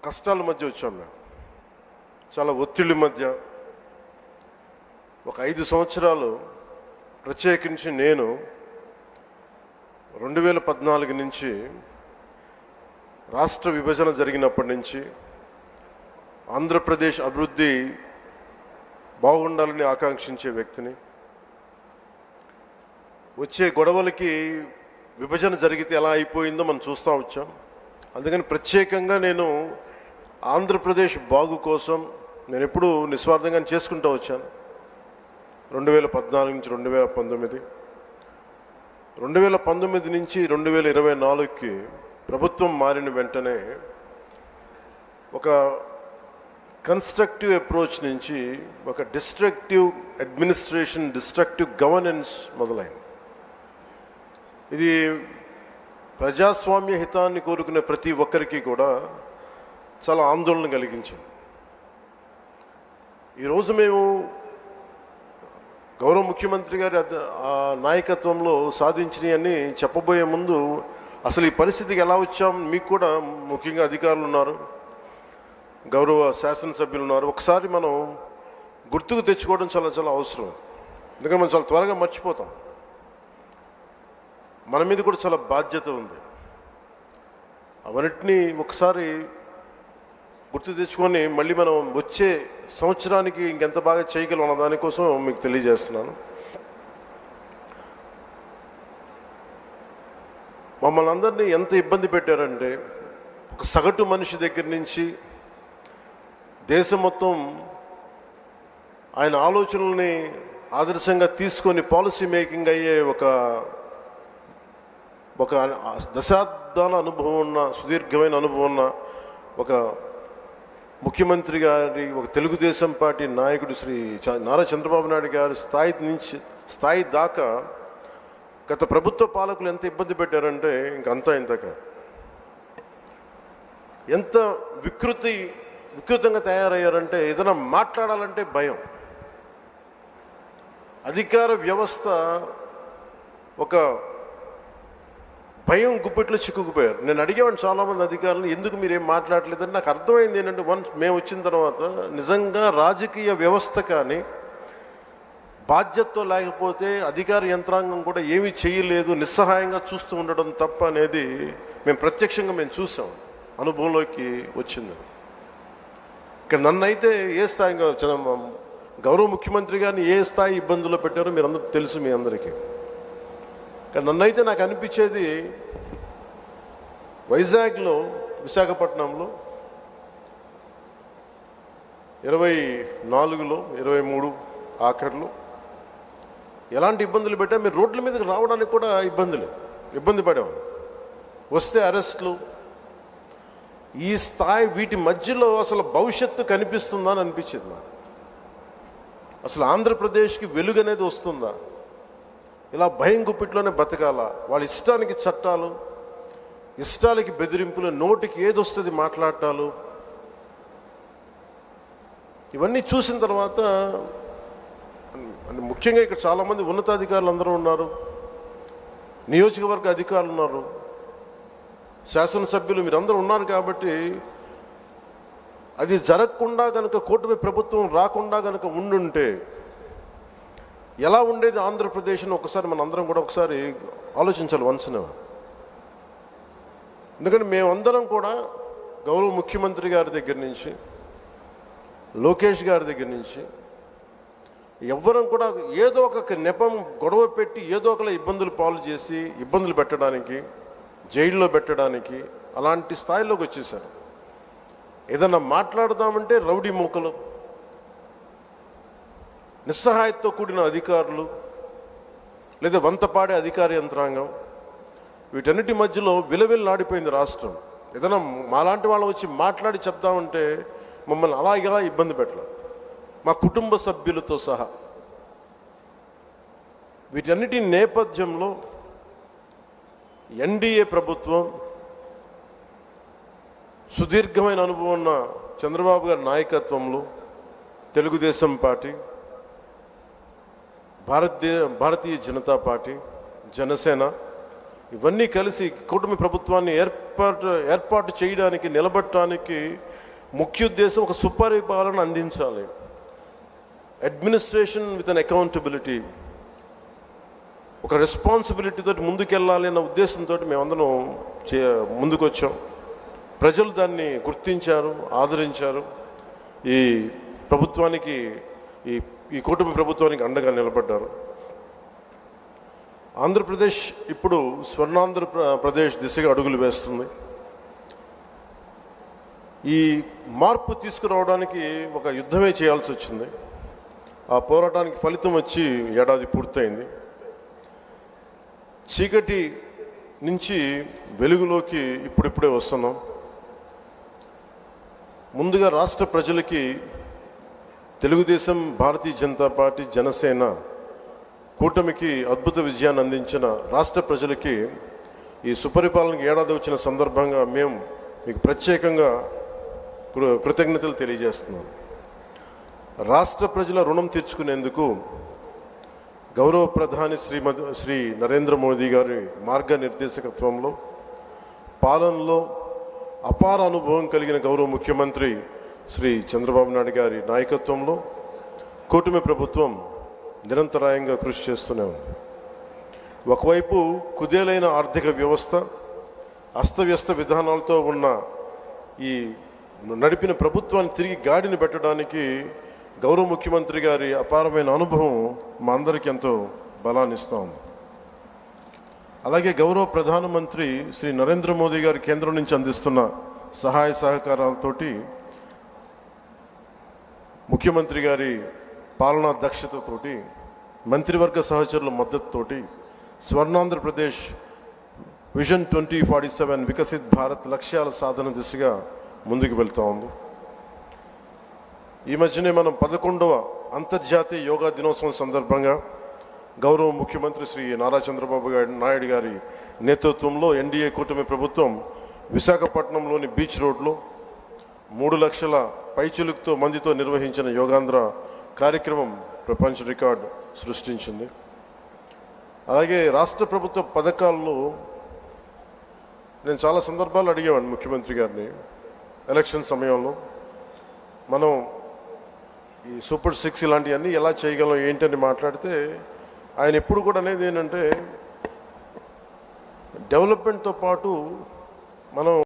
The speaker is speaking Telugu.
కష్టాల మధ్య వచ్చాం మేము. చాలా ఒత్తిడి మధ్య ఒక 5 సంవత్సరాలు, ప్రత్యేకించి నేను 2014 నుంచి రాష్ట్ర విభజన జరిగినప్పటి నుంచి ఆంధ్రప్రదేశ్ అభివృద్ధి బాగుండాలని ఆకాంక్షించే వ్యక్తిని. వచ్చే గొడవలకి విభజన జరిగితే ఎలా అయిపోయిందో మనం చూస్తూ వచ్చాం. అందుకని ప్రత్యేకంగా నేను ఆంధ్రప్రదేశ్ బాగు కోసం నేను ఎప్పుడూ నిస్వార్థంగా చేసుకుంటూ వచ్చాను. 2014 నుంచి 2019, 2019 నుంచి 2024కి ప్రభుత్వం మారిన వెంటనే ఒక కన్స్ట్రక్టివ్ అప్రోచ్ నుంచి ఒక డిస్ట్రక్టివ్ అడ్మినిస్ట్రేషన్, డిస్ట్రక్టివ్ గవర్నెన్స్ మొదలైంది. ఇది ప్రజాస్వామ్య హితాన్ని కోరుకునే ప్రతి ఒక్కరికి కూడా చాలా ఆందోళన కలిగించింది. ఈరోజు మేము గౌరవ ముఖ్యమంత్రి గారి నాయకత్వంలో సాధించినవన్నీ చెప్పబోయే ముందు అసలు ఈ పరిస్థితికి ఎలా వచ్చాం, మీకు కూడా ముఖ్యంగా అధికారులు ఉన్నారు, గౌరవ శాసనసభ్యులు ఉన్నారు, ఒకసారి మనం గుర్తుకు తెచ్చుకోవడం చాలా చాలా అవసరం. ఎందుకంటే మనం చాలా త్వరగా మర్చిపోతాం. మన మీద కూడా చాలా బాధ్యత ఉంది. అవన్నిటినీ ఒకసారి గుర్తు తెచ్చుకొని మళ్ళీ మనం వచ్చే సంవత్సరానికి ఇంకెంత బాగా చేయగలం అన్న దానికోసం మీకు తెలియజేస్తున్నాను. మమ్మల్ని అందరినీ ఎంత ఇబ్బంది పెట్టారంటే, ఒక సగటు మనిషి దగ్గర నుంచి దేశం మొత్తం ఆయన ఆలోచనల్ని ఆదర్శంగా తీసుకొని పాలసీ మేకింగ్ అయ్యే ఒక దశాబ్దాల అనుభవం ఉన్న, సుదీర్ఘమైన అనుభవం ఉన్న ఒక ముఖ్యమంత్రి గారి, ఒక తెలుగుదేశం పార్టీ నాయకుడు శ్రీ నారా చంద్రబాబు నాయుడు గారి స్థాయి దాకా గత ప్రభుత్వ పాలకులు ఎంత ఇబ్బంది పెట్టారంటే ఇంకంతా ఇంతక ఎంత వికృతంగా తయారయ్యారంటే, ఏదైనా మాట్లాడాలంటే భయం. అధికార వ్యవస్థ ఒక భయం గుప్పెట్లో చిక్కుకుపోయారు. నేను అడిగేవాడిని చాలామంది అధికారులను, ఎందుకు మీరేం మాట్లాడలేదని. నాకు అర్థమైంది ఏంటంటే, మేము వచ్చిన తర్వాత నిజంగా రాజకీయ వ్యవస్థ కానీ బాధ్యతతో లేకపోతే అధికార యంత్రాంగం కూడా ఏమీ చేయలేదు, నిస్సహాయంగా చూస్తూ ఉండడం తప్ప అనేది మేము ప్రత్యక్షంగా చూసాం, అనుభవంలోకి వచ్చింది. ఇక నన్నైతే ఏ స్థాయిగా గౌరవ ముఖ్యమంత్రి గారిని ఏ స్థాయి ఇబ్బందుల్లో పెట్టారో మీరు అందరూ తెలుసు, మీ అందరికీ. కానీ నన్నైతే నాకు అనిపించేది, వైజాగ్లో, విశాఖపట్నంలో 24లో 23 ఆఖరిలో ఎలాంటి ఇబ్బందులు పెట్టా, మీరు రోడ్ల మీదకి రావడానికి కూడా ఇబ్బంది పడేవాళ్ళు. వస్తే అరెస్టులు. ఈ స్థాయి, వీటి మధ్యలో అసలు భవిష్యత్తు కనిపిస్తుందా అని అనిపించింది నాకు. అసలు ఆంధ్రప్రదేశ్కి వెలుగు అనేది వస్తుందా? ఇలా భయం గుప్పిట్లోనే బతకాలా? వాళ్ళ ఇష్టానికి చట్టాలు, ఇష్టాలకి బెదిరింపులు, నోటికి ఏదొస్తుంది మాట్లాడటాలు, ఇవన్నీ చూసిన తర్వాత ముఖ్యంగా ఇక్కడ చాలామంది ఉన్నతాధికారులు అందరూ ఉన్నారు, నియోజకవర్గ అధికారులు ఉన్నారు, శాసనసభ్యులు మీరందరూ ఉన్నారు. కాబట్టి అది జరగకుండా కనుక, కూటమి ప్రభుత్వం రాకుండా కనుక ఉండుంటే ఎలా ఉండేది ఆంధ్రప్రదేశ్ని ఒకసారి మన అందరం కూడా ఒకసారి ఆలోచించాలి వన్స్న. ఎందుకంటే మేమందరం కూడా గౌరవ ముఖ్యమంత్రి గారి దగ్గర నుంచి, లోకేష్ గారి దగ్గర నుంచి ఎవ్వరం కూడా ఏదో ఒక నెపం, గొడవ పెట్టి ఏదో ఒకలా ఇబ్బందులు పాలు చేసి, ఇబ్బందులు పెట్టడానికి, జైల్లో పెట్టడానికి, అలాంటి స్థాయిలోకి వచ్చేసారు. ఏదన్నా మాట్లాడదామంటే రౌడీ మూకలు, నిస్సహాయతతో కూడిన అధికారులు, లేదా వంతపాడే అధికార యంత్రాంగం, వీటన్నిటి మధ్యలో విలవిల్లాడిపోయింది రాష్ట్రం. ఏదైనా మాలాంటి వాళ్ళు వచ్చి మాట్లాడి చెప్దామంటే మమ్మల్ని అలా ఇబ్బంది పెట్టలేదు, మా కుటుంబ సభ్యులతో సహా. వీటన్నిటి నేపథ్యంలో ఎన్డీఏ ప్రభుత్వం, సుదీర్ఘమైన అనుభవం ఉన్న చంద్రబాబు గారి నాయకత్వంలో తెలుగుదేశం పార్టీ, భారతీయ జనతా పార్టీ, జనసేన ఇవన్నీ కలిసి కూటమి ప్రభుత్వాన్ని ఏర్పాటు చేయడానికి, నిలబెట్టడానికి ముఖ్య ఉద్దేశం ఒక సుపరిపాలన అందించాలి. అడ్మినిస్ట్రేషన్ విత్ అన్ అకౌంటబిలిటీ, ఒక రెస్పాన్సిబిలిటీ తోటి ముందుకెళ్ళాలి అన్న ఉద్దేశంతో మేమందరం ముందుకొచ్చాం. ప్రజలు దాన్ని గుర్తించారు, ఆదరించారు. ఈ ప్రభుత్వానికి, ఈ కూటమి ప్రభుత్వానికి అండగా నిలబడ్డారు. ఆంధ్రప్రదేశ్ ఇప్పుడు స్వర్ణాంధ్రప్రదేశ్ దిశగా అడుగులు వేస్తుంది. ఈ మార్పు తీసుకురావడానికి ఒక యుద్ధమే చేయాల్సి వచ్చింది. ఆ పోరాటానికి ఫలితం వచ్చి ఏడాది పూర్తయింది. చీకటి నుంచి వెలుగులోకి ఇప్పుడిప్పుడే వస్తున్నాం. ముందుగా రాష్ట్ర ప్రజలకి తెలుగుదేశం, భారతీయ జనతా పార్టీ, జనసేన కూటమికి అద్భుత విజయాన్ని అందించిన రాష్ట్ర ప్రజలకి ఈ సుపరిపాలనకి ఏడాది వచ్చిన సందర్భంగా మేము మీకు ప్రత్యేకంగా కృతజ్ఞతలు తెలియజేస్తున్నాం. రాష్ట్ర ప్రజల రుణం తీర్చుకునేందుకు గౌరవ ప్రధాని శ్రీ నరేంద్ర మోదీ గారి మార్గనిర్దేశకత్వంలో, పాలనలో అపార అనుభవం కలిగిన గౌరవ ముఖ్యమంత్రి శ్రీ చంద్రబాబు నాయుడు గారి నాయకత్వంలో కూటమి ప్రభుత్వం నిరంతరాయంగా కృషి చేస్తూనే ఉంది. ఒకవైపు కుదేలైన ఆర్థిక వ్యవస్థ, అస్తవ్యస్త విధానాలతో ఉన్న ఈ నడిపిన ప్రభుత్వాన్ని తిరిగి గాడిని పెట్టడానికి గౌరవ ముఖ్యమంత్రి గారి అపారమైన అనుభవం మా అందరికీ ఎంతో బలాన్ని ఇస్తూ ఉంది. అలాగే గౌరవ ప్రధానమంత్రి శ్రీ నరేంద్ర మోదీ గారి కేంద్రం నుంచి అందిస్తున్న సహాయ సహకారాలతోటి, ముఖ్యమంత్రి గారి పాలనా దక్షతతోటి, మంత్రివర్గ సహచరుల మద్దతుతోటి స్వర్ణాంధ్రప్రదేశ్ విజన్ 2047 వికసిత్ భారత్ లక్ష్యాల సాధన దిశగా ముందుకు వెళ్తూ ఉంది. ఈ మధ్యనే మనం 11వ అంతర్జాతీయ యోగా దినోత్సవం సందర్భంగా గౌరవ ముఖ్యమంత్రి శ్రీ నారా చంద్రబాబు నాయుడు గారి నేతృత్వంలో ఎన్డీఏ కూటమి ప్రభుత్వం విశాఖపట్నంలోని బీచ్ రోడ్లో 3 లక్షల పైచిలుకుతో మందితో నిర్వహించిన యోగాంధ్ర కార్యక్రమం ప్రపంచ రికార్డు సృష్టించింది. అలాగే రాష్ట్ర ప్రభుత్వ పథకాల్లో నేను చాలా సందర్భాలు అడిగేవాడిని ముఖ్యమంత్రి గారిని. ఎలక్షన్ సమయంలో మనం ఈ సూపర్ 6 ఇలాంటివన్నీ ఎలా చేయగలం ఏంటని మాట్లాడితే ఆయన ఎప్పుడు కూడా అనేది ఏంటంటే, డెవలప్మెంట్తో పాటు మనం